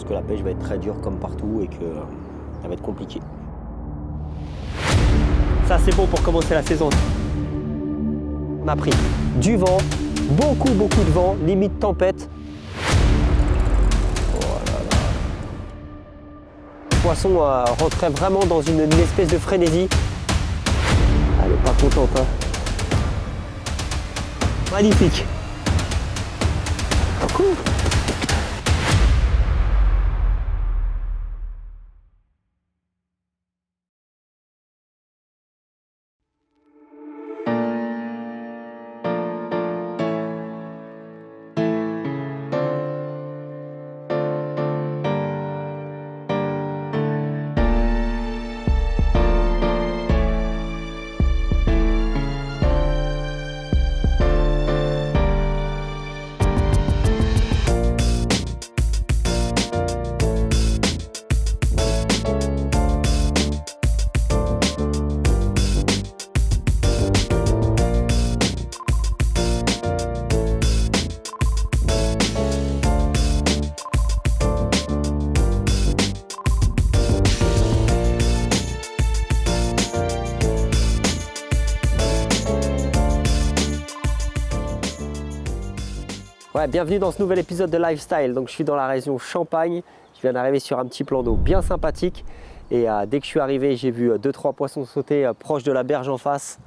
pense que la pêche va être très dure comme partout et que ça va être compliqué. Ça c'est bon pour commencer la saison. On a pris du vent, beaucoup de vent, limite tempête. Oh là là. Le poisson rentrait vraiment dans une espèce de frénésie. Elle est pas contente, hein. Magnifique. Coucou. Ouais, bienvenue dans ce nouvel épisode de Lifestyle. Donc je suis dans la région Champagne, je viens d'arriver sur un petit plan d'eau bien sympathique et dès que je suis arrivé, j'ai vu 2-3 poissons sauter proche de la berge en face.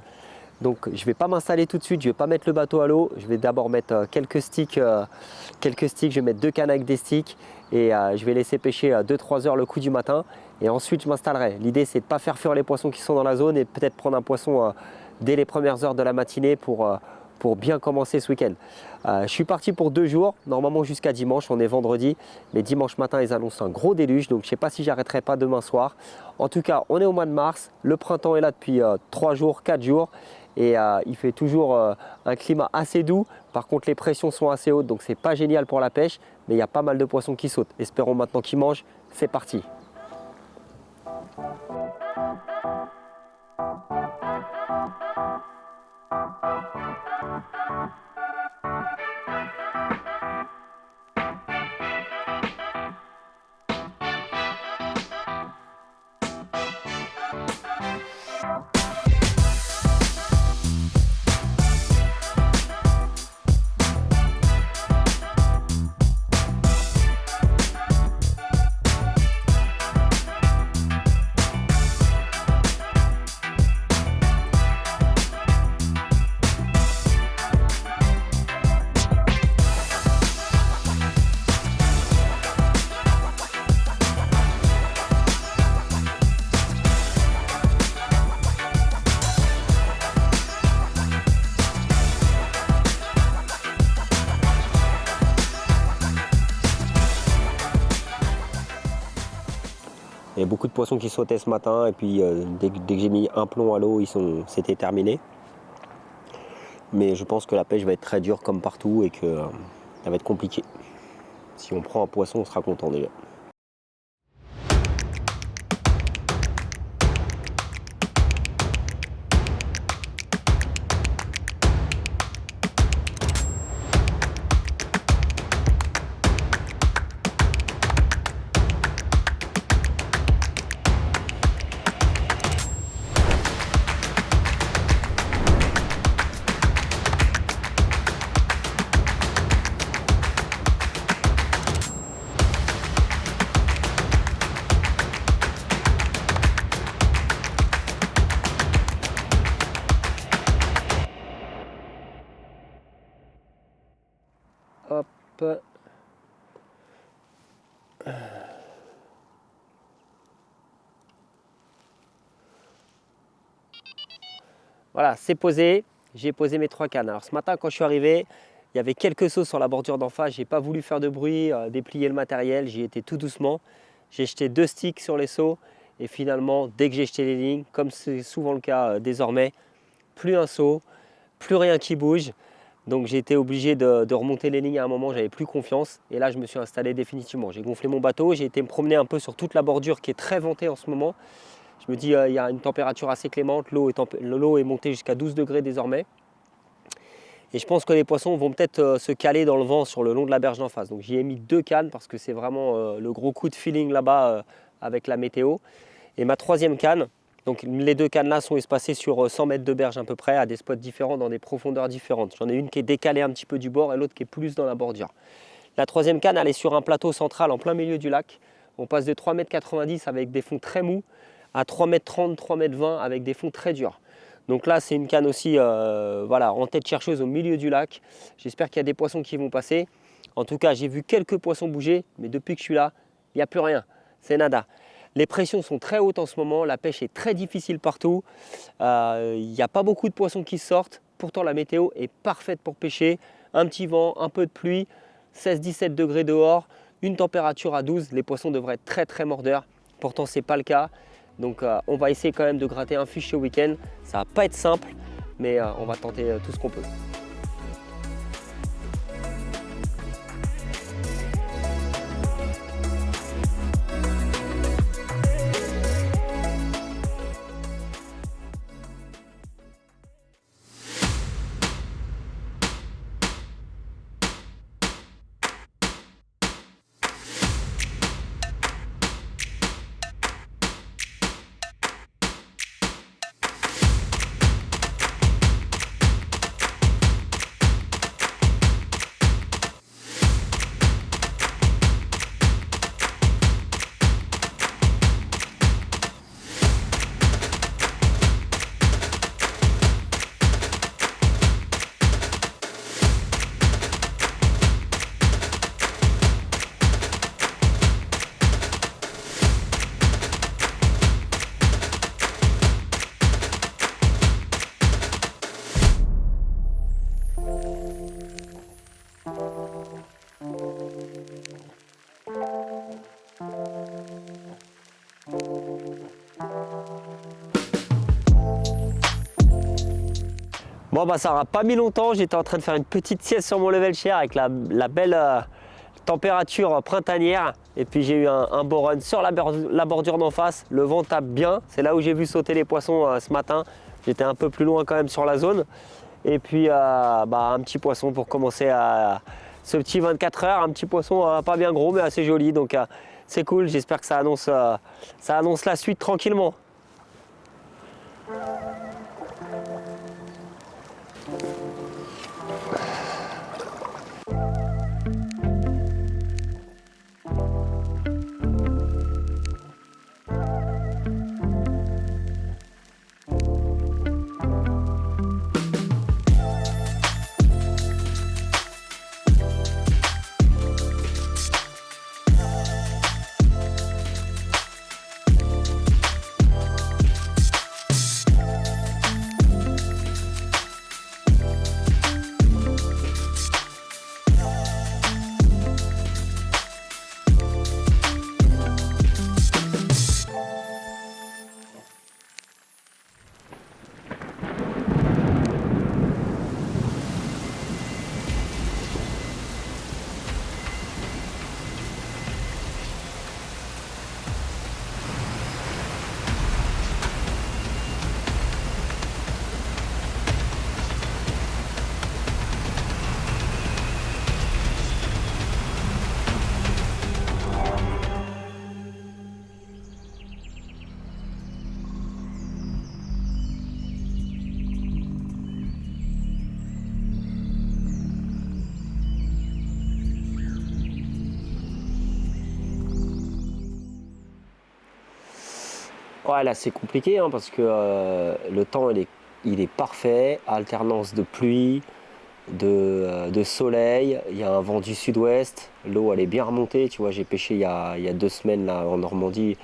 Donc je ne vais pas m'installer tout de suite, je ne vais pas mettre le bateau à l'eau, je vais d'abord mettre quelques sticks, je vais mettre 2 cannes avec des sticks et je vais laisser pêcher 2-3 heures le coup du matin et ensuite je m'installerai. L'idée c'est de ne pas faire fuir les poissons qui sont dans la zone et peut-être prendre un poisson dès les premières heures de la matinée pour bien commencer ce week-end. Je suis parti pour 2 jours, normalement jusqu'à dimanche, on est vendredi, mais dimanche matin ils annoncent un gros déluge, donc je ne sais pas si j'arrêterai pas demain soir. En tout cas, on est au mois de mars, le printemps est là depuis 3 jours, 4 jours, et il fait toujours un climat assez doux. Par contre, les pressions sont assez hautes, donc c'est pas génial pour la pêche, mais il y a pas mal de poissons qui sautent. Espérons maintenant qu'ils mangent, c'est parti. Il y a beaucoup de poissons qui sautaient ce matin et puis dès que j'ai mis un plomb à l'eau, c'était terminé. Mais je pense que la pêche va être très dure comme partout et que ça va être compliqué. Si on prend un poisson, on sera content déjà. Hop. Voilà, c'est posé. J'ai posé mes 3 cannes. Alors ce matin, quand je suis arrivé, il y avait quelques sauts sur la bordure d'en face. J'ai pas voulu faire de bruit, déplier le matériel. J'y étais tout doucement. J'ai jeté 2 sticks sur les sauts. Et finalement, dès que j'ai jeté les lignes, comme c'est souvent le cas désormais, plus un saut, plus rien qui bouge. Donc j'ai été obligé de remonter les lignes à un moment, j'avais plus confiance. Et là, je me suis installé définitivement. J'ai gonflé mon bateau, j'ai été me promener un peu sur toute la bordure qui est très ventée en ce moment. Je me dis, il y a une température assez clémente, l'eau est montée jusqu'à 12 degrés désormais. Et je pense que les poissons vont peut-être se caler dans le vent sur le long de la berge d'en face. Donc j'y ai mis 2 cannes parce que c'est vraiment le gros coup de feeling là-bas avec la météo. Et ma 3e canne, donc les 2 cannes là sont espacées sur 100 mètres de berge à peu près, à des spots différents, dans des profondeurs différentes. J'en ai une qui est décalée un petit peu du bord et l'autre qui est plus dans la bordure. La 3e canne, elle est sur un plateau central en plein milieu du lac. On passe de 3,90 m avec des fonds très mous à 3,30 m, 3,20 m avec des fonds très durs. Donc là, c'est une canne aussi voilà, en tête chercheuse au milieu du lac. J'espère qu'il y a des poissons qui vont passer. En tout cas, j'ai vu quelques poissons bouger, mais depuis que je suis là, il n'y a plus rien. C'est nada. Les pressions sont très hautes en ce moment, la pêche est très difficile partout. Il n'y a pas beaucoup de poissons qui sortent. Pourtant, la météo est parfaite pour pêcher. Un petit vent, un peu de pluie, 16-17 degrés dehors, une température à 12. Les poissons devraient être très très mordeurs. Pourtant, ce n'est pas le cas. Donc on va essayer quand même de gratter un fiche ce week-end. Ça va pas être simple, mais on va tenter tout ce qu'on peut. Bon bah ça n'aura pas mis longtemps, j'étais en train de faire une petite sieste sur mon level share avec la belle température printanière. Et puis j'ai eu un beau run sur la bordure d'en face, le vent tape bien, c'est là où j'ai vu sauter les poissons ce matin. J'étais un peu plus loin quand même sur la zone. Et puis un petit poisson pour commencer ce petit 24 heures, un petit poisson pas bien gros mais assez joli. Donc c'est cool, j'espère que ça annonce la suite tranquillement. Ouais, là c'est compliqué hein, parce que le temps il est parfait, alternance de pluie, de soleil, il y a un vent du sud-ouest, l'eau elle est bien remontée, tu vois, j'ai pêché il y a 2 semaines là, en Normandie,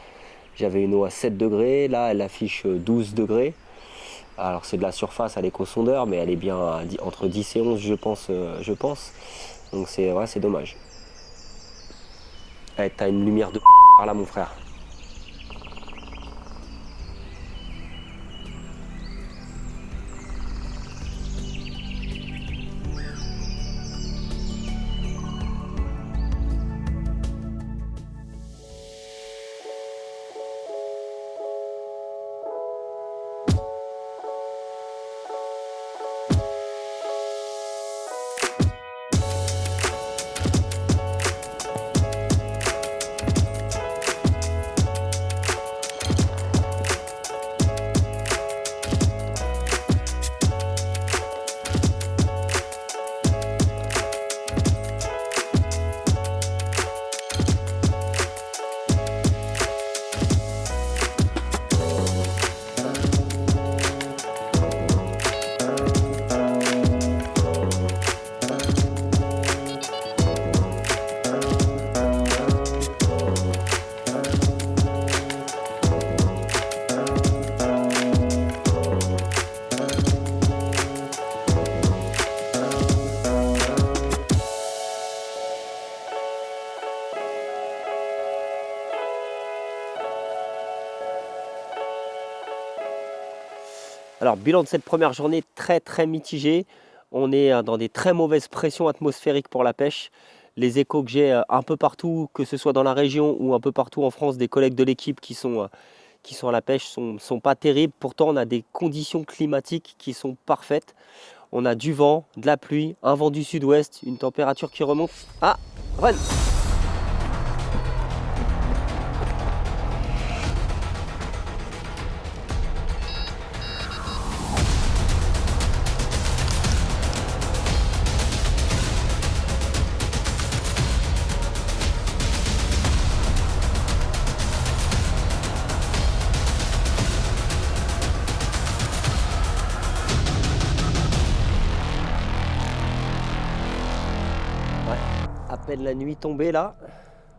j'avais une eau à 7 degrés, là elle affiche 12 degrés. Alors c'est de la surface à l'éco-sondeur, mais elle est bien entre 10 et 11 je pense. Donc c'est dommage. Ouais, t'as une lumière de par là mon frère. Alors, bilan de cette première journée, très mitigé. On est dans des très mauvaises pressions atmosphériques pour la pêche. Les échos que j'ai un peu partout, que ce soit dans la région ou un peu partout en France, des collègues de l'équipe qui sont à la pêche sont pas terribles. Pourtant, on a des conditions climatiques qui sont parfaites. On a du vent, de la pluie, un vent du sud-ouest, une température qui remonte. Ah, run! À peine la nuit tombée là,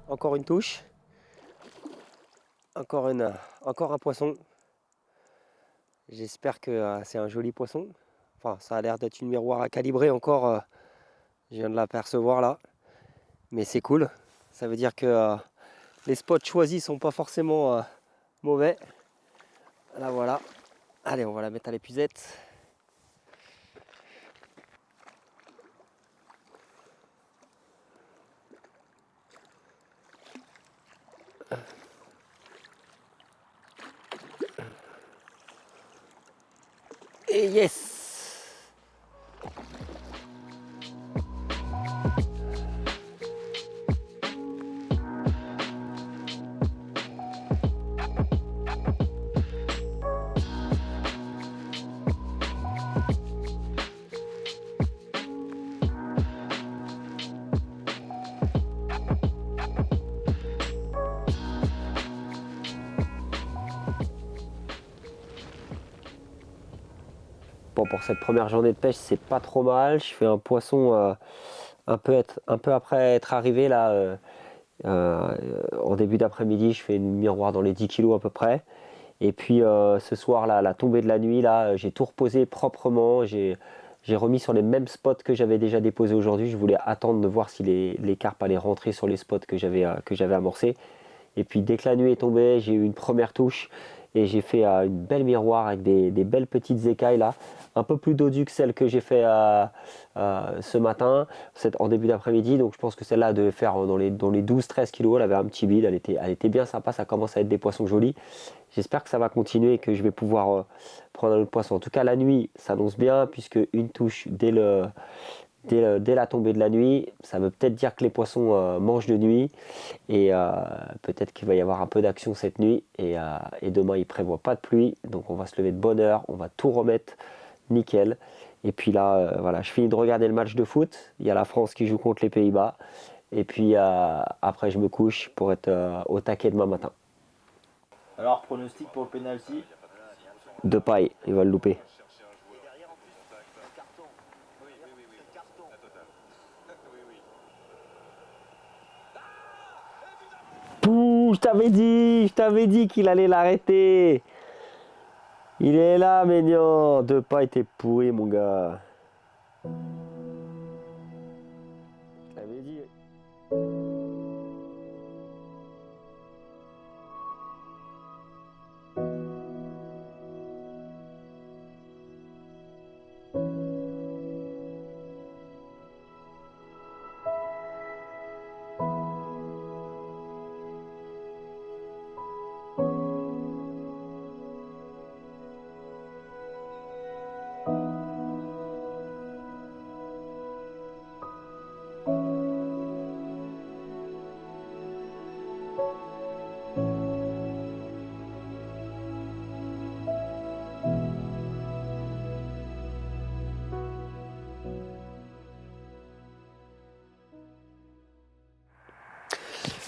encore une touche, encore un poisson. J'espère que c'est un joli poisson. Enfin, ça a l'air d'être une miroir à calibrer encore, je viens de l'apercevoir là. Mais c'est cool, ça veut dire que les spots choisis sont pas forcément mauvais. Là voilà, allez on va la mettre à l'épuisette. Et yes! Bon, pour cette première journée de pêche, c'est pas trop mal. Je fais un poisson un peu après être arrivé là. En début d'après-midi, je fais une miroir dans les 10 kilos à peu près. Et puis ce soir, là, la tombée de la nuit, là, j'ai tout reposé proprement. J'ai remis sur les mêmes spots que j'avais déjà déposés aujourd'hui. Je voulais attendre de voir si les carpes allaient rentrer sur les spots que j'avais amorcés. Et puis dès que la nuit est tombée, j'ai eu une première touche et j'ai fait une belle miroir avec des belles petites écailles là, un peu plus dodues que celle que j'ai fait ce matin, en début d'après-midi. Donc je pense que celle-là devait faire dans les 12-13 kilos. Elle avait un petit bide, elle était bien sympa, ça commence à être des poissons jolis. J'espère que ça va continuer et que je vais pouvoir prendre un autre poisson. En tout cas, la nuit s'annonce bien puisque une touche dès la tombée de la nuit, ça veut peut-être dire que les poissons mangent de nuit et peut-être qu'il va y avoir un peu d'action cette nuit et demain il prévoit pas de pluie, donc on va se lever de bonne heure, on va tout remettre nickel. Et puis là, voilà, je finis de regarder le match de foot, il y a la France qui joue contre les Pays-Bas et puis après je me couche pour être au taquet demain matin. Alors, pronostic pour le penalty? Depay, il va le louper. Pouh, je t'avais dit qu'il allait l'arrêter. Il est là, Maignan. Depay, t'es pourri, mon gars. Je t'avais dit.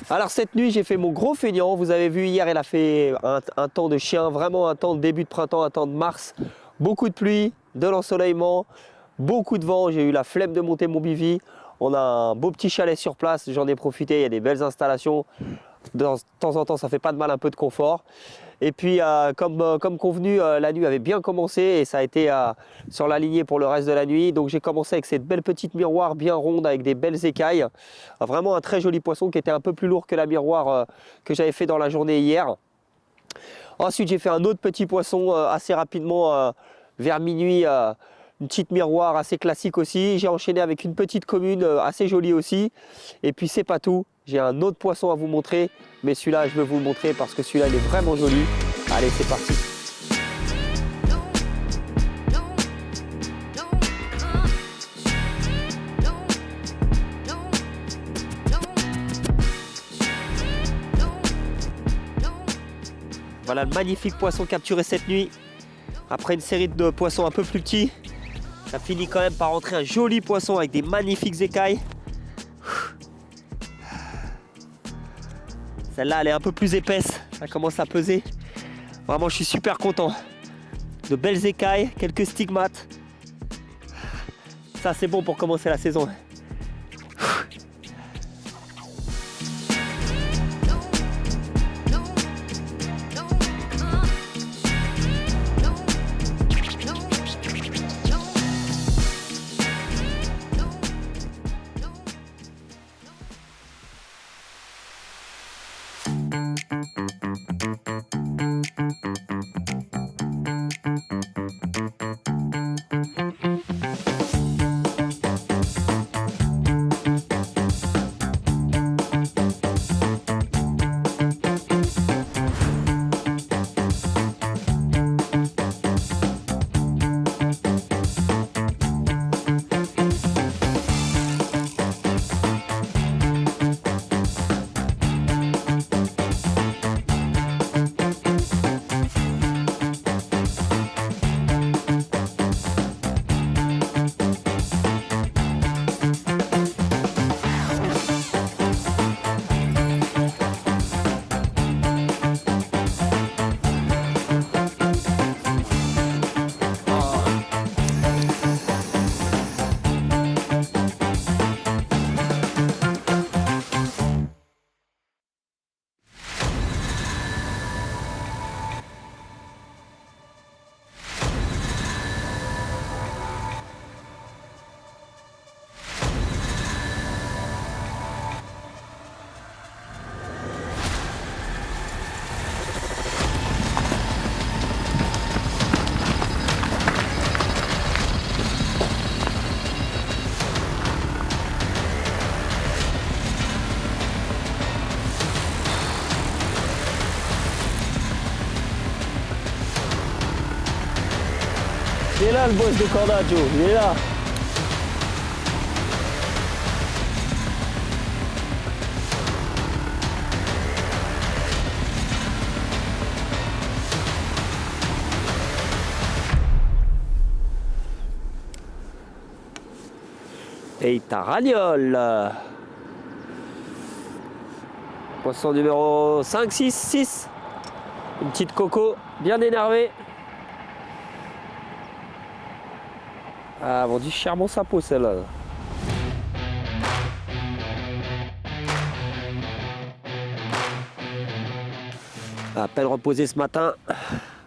Alors cette nuit j'ai fait mon gros feignant, vous avez vu hier il a fait un temps de chien, vraiment un temps de début de printemps, un temps de mars, beaucoup de pluie, de l'ensoleillement, beaucoup de vent, j'ai eu la flemme de monter mon bivy, on a un beau petit chalet sur place, j'en ai profité, il y a des belles installations, de temps en temps ça fait pas de mal un peu de confort. Et puis comme convenu, la nuit avait bien commencé et ça a été sur la lignée pour le reste de la nuit. Donc j'ai commencé avec cette belle petite miroir bien ronde avec des belles écailles. Vraiment un très joli poisson qui était un peu plus lourd que la miroir que j'avais fait dans la journée hier. Ensuite j'ai fait un autre petit poisson assez rapidement vers minuit, une petite miroir assez classique aussi. J'ai enchaîné avec une petite commune assez jolie aussi. Et puis c'est pas tout, j'ai un autre poisson à vous montrer. Mais celui-là, je veux vous le montrer parce que celui-là, il est vraiment joli. Allez, c'est parti. Voilà le magnifique poisson capturé cette nuit. Après une série de poissons un peu plus petits, ça finit quand même par rentrer un joli poisson avec des magnifiques écailles. Celle-là, elle est un peu plus épaisse. Ça commence à peser. Vraiment, je suis super content. De belles écailles, quelques stigmates. Ça, c'est bon pour commencer la saison. Il est là le boss de Cordaggio, il est là. Et Taragnole. Poisson numéro 5, 6, 6. Une petite coco bien énervée. Ah, vendu cher mon sapot celle-là. À peine reposé ce matin.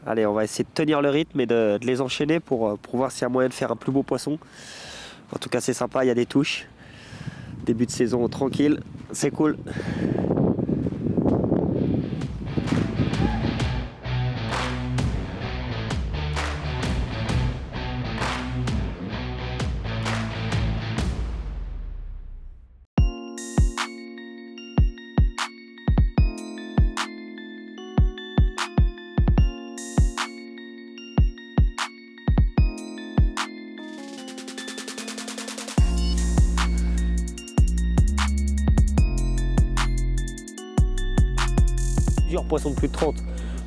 Allez, on va essayer de tenir le rythme et de les enchaîner pour voir s'il y a moyen de faire un plus beau poisson. En tout cas, c'est sympa, il y a des touches. Début de saison tranquille, c'est cool. Plusieurs poissons de plus de 30,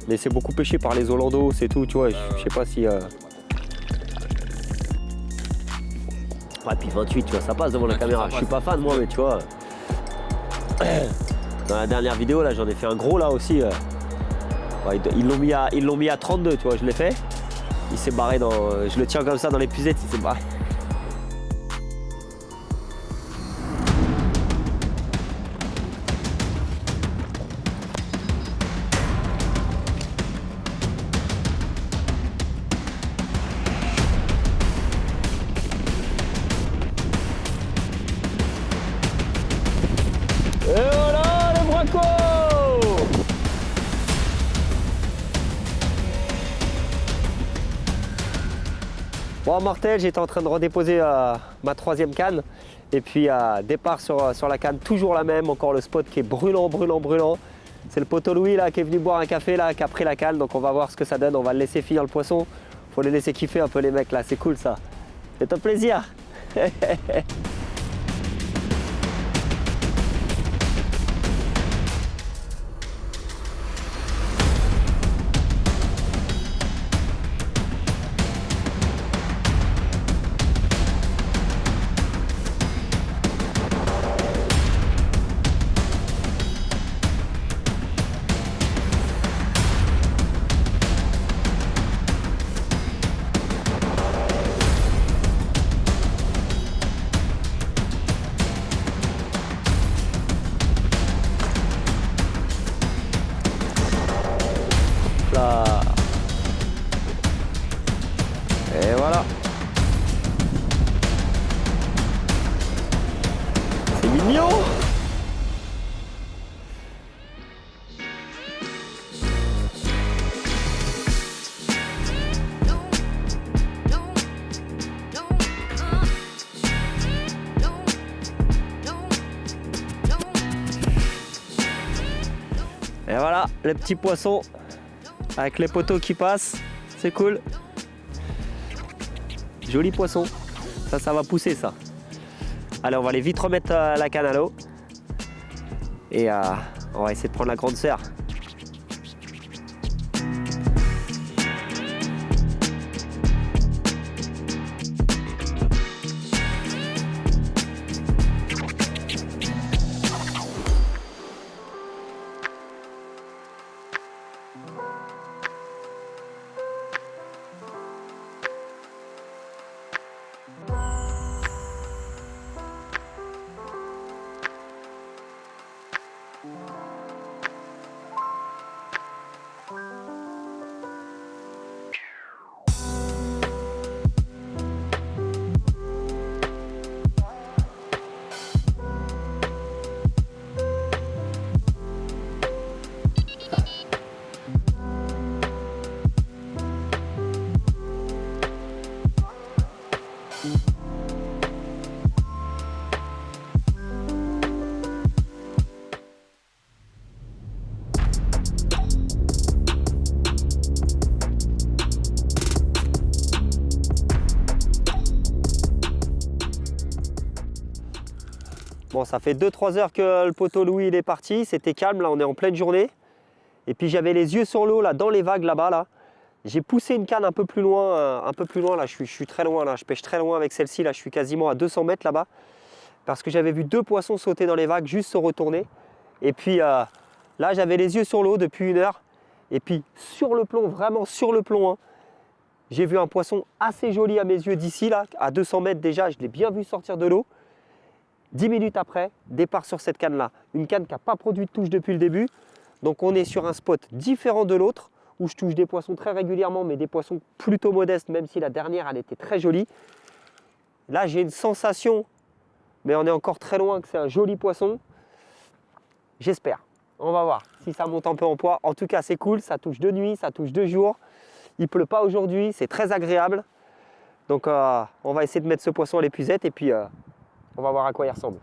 mais c'est beaucoup pêché par les Hollandos, c'est tout, tu vois. Je sais pas si. Ouais, puis 28, tu vois, ça passe devant la caméra. Je suis pas fan, moi, mais tu vois. Dans la dernière vidéo, là, j'en ai fait un gros, là aussi. Ouais, ils l'ont mis à 32, tu vois, je l'ai fait. Il s'est barré dans. Je le tiens comme ça dans l'épuisette, il s'est barré. Et voilà le braco! Bon, mortel, j'étais en train de redéposer ma 3e canne. Et puis départ sur la canne, toujours la même, encore le spot qui est brûlant. C'est le poteau Louis là qui est venu boire un café là, qui a pris la canne, donc on va voir ce que ça donne. On va le laisser finir le poisson. Faut les laisser kiffer un peu les mecs là, c'est cool ça. Fais-toi plaisir. Là. Et voilà. C'est mignon. Et voilà, le petit poisson. Avec les poteaux qui passent, c'est cool. Joli poisson. Ça va pousser ça. Allez, on va aller vite remettre la canne à l'eau. Et on va essayer de prendre la grande sœur. Bon, ça fait 2-3 heures que le poteau Louis il est parti, c'était calme, là on est en pleine journée. Et puis j'avais les yeux sur l'eau, là, dans les vagues là-bas. Là. J'ai poussé une canne un peu plus loin là, je suis très loin, là, je pêche très loin avec celle-ci, là, je suis quasiment à 200 mètres là-bas. Parce que j'avais vu 2 poissons sauter dans les vagues, juste se retourner. Et puis là, j'avais les yeux sur l'eau depuis 1 heure. Et puis sur le plomb, vraiment sur le plomb, hein, j'ai vu un poisson assez joli à mes yeux d'ici, là, à 200 mètres déjà, je l'ai bien vu sortir de l'eau. 10 minutes après, départ sur cette canne-là. Une canne qui n'a pas produit de touche depuis le début. Donc on est sur un spot différent de l'autre, où je touche des poissons très régulièrement, mais des poissons plutôt modestes, même si la dernière, elle était très jolie. Là, j'ai une sensation, mais on est encore très loin, que c'est un joli poisson. J'espère. On va voir si ça monte un peu en poids. En tout cas, c'est cool, ça touche de nuit, ça touche de jour. Il ne pleut pas aujourd'hui, c'est très agréable. Donc on va essayer de mettre ce poisson à l'épuisette et puis on va voir à quoi il ressemble.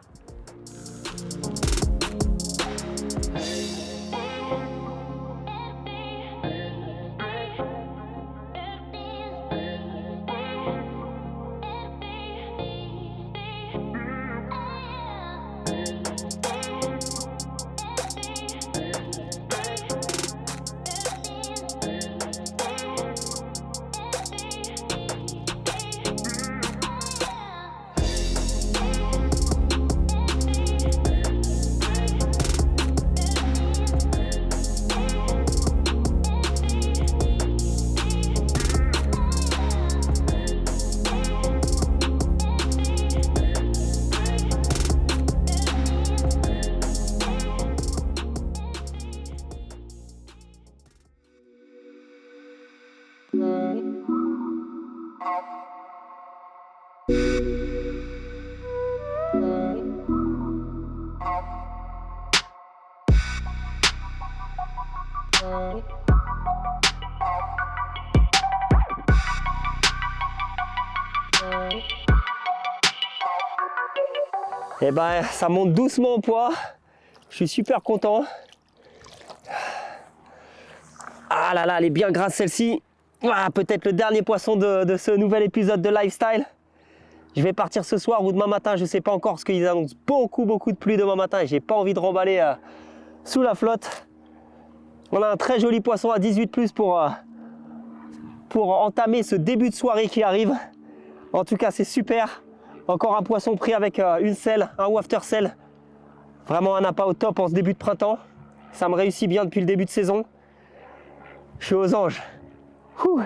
Et ben ça monte doucement en poids. Je suis super content. Ah là là, elle est bien grasse celle-ci. Ah, peut-être le dernier poisson de ce nouvel épisode de Lifestyle. Je vais partir ce soir ou demain matin, je ne sais pas encore, parce qu'ils annoncent beaucoup de pluie demain matin et j'ai pas envie de remballer sous la flotte. On a un très joli poisson à 18+ pour entamer ce début de soirée qui arrive. En tout cas, c'est super. Encore un poisson pris avec une selle, un wafter selle. Vraiment un appât au top en ce début de printemps. Ça me réussit bien depuis le début de saison. Je suis aux anges. Ouh.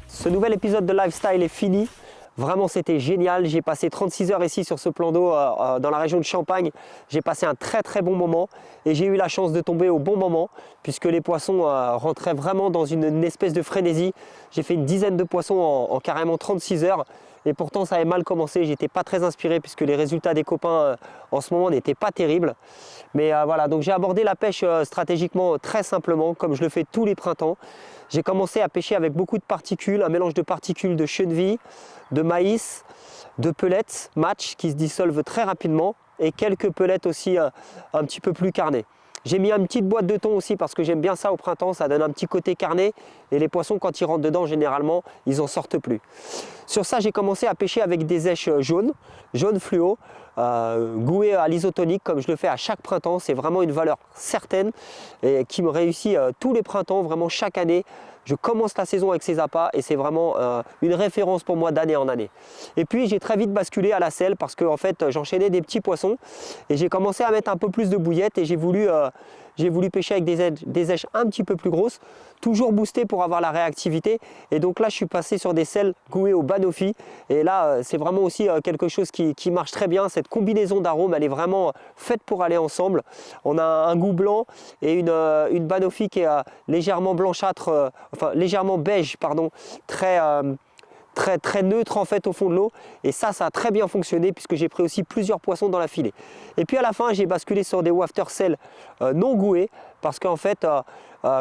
Ce nouvel épisode de Lifestyle est fini. Vraiment, c'était génial. J'ai passé 36 heures ici sur ce plan d'eau dans la région de Champagne. J'ai passé un très bon moment et j'ai eu la chance de tomber au bon moment puisque les poissons rentraient vraiment dans une espèce de frénésie. J'ai fait une dizaine de poissons en carrément 36 heures et pourtant ça avait mal commencé. J'étais pas très inspiré puisque les résultats des copains en ce moment n'étaient pas terribles. Mais voilà, donc j'ai abordé la pêche stratégiquement très simplement comme je le fais tous les printemps. J'ai commencé à pêcher avec beaucoup de particules, un mélange de particules de chenille, de maïs, de pelettes match qui se dissolvent très rapidement et quelques pelettes aussi un petit peu plus carnées. J'ai mis une petite boîte de thon aussi parce que j'aime bien ça au printemps, ça donne un petit côté carné et les poissons quand ils rentrent dedans généralement ils n'en sortent plus. Sur ça j'ai commencé à pêcher avec des èches jaunes fluo, gouées à l'isotonique comme je le fais à chaque printemps. C'est vraiment une valeur certaine et qui me réussit tous les printemps, vraiment chaque année. Je commence la saison avec ces appâts et c'est vraiment une référence pour moi d'année en année. Et puis j'ai très vite basculé à la selle parce que en fait j'enchaînais des petits poissons et j'ai commencé à mettre un peu plus de bouillettes et j'ai voulu pêcher avec des èches un petit peu plus grosses, toujours boostées pour avoir la réactivité. Et donc là je suis passé sur des selles gouées au banoffee et là c'est vraiment aussi quelque chose qui marche très bien. Cette combinaison d'arômes elle est vraiment faite pour aller ensemble. On a un goût blanc et une banoffee qui est légèrement blanchâtre, enfin légèrement beige pardon, très neutre en fait au fond de l'eau et ça a très bien fonctionné puisque j'ai pris aussi plusieurs poissons dans la filée. Et puis à la fin j'ai basculé sur des wafter selles non goués parce qu'en fait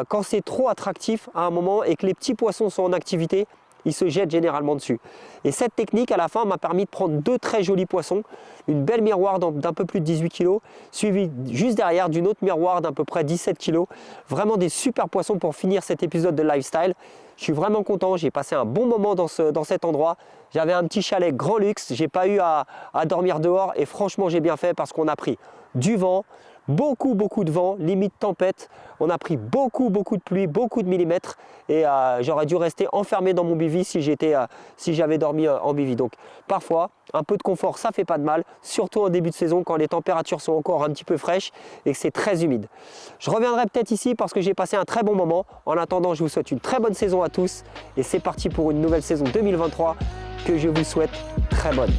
quand c'est trop attractif à un moment et que les petits poissons sont en activité, ils se jettent généralement dessus. Et cette technique à la fin m'a permis de prendre deux très jolis poissons, une belle miroir d'un peu plus de 18 kg, suivie juste derrière d'une autre miroir d'à peu près 17 kg. Vraiment des super poissons pour finir cet épisode de Lifestyle. Je suis vraiment content, j'ai passé un bon moment dans cet endroit. J'avais un petit chalet grand luxe, j'ai pas eu à dormir dehors et franchement j'ai bien fait parce qu'on a pris du vent, beaucoup de vent, limite tempête. On a pris beaucoup de pluie, beaucoup de millimètres et j'aurais dû rester enfermé dans mon bivy si j'avais dormi en bivy. Donc parfois, un peu de confort, ça fait pas de mal, surtout en début de saison quand les températures sont encore un petit peu fraîches et que c'est très humide. Je reviendrai peut-être ici parce que j'ai passé un très bon moment. En attendant, je vous souhaite une très bonne saison à tous et c'est parti pour une nouvelle saison 2023 que je vous souhaite très bonne.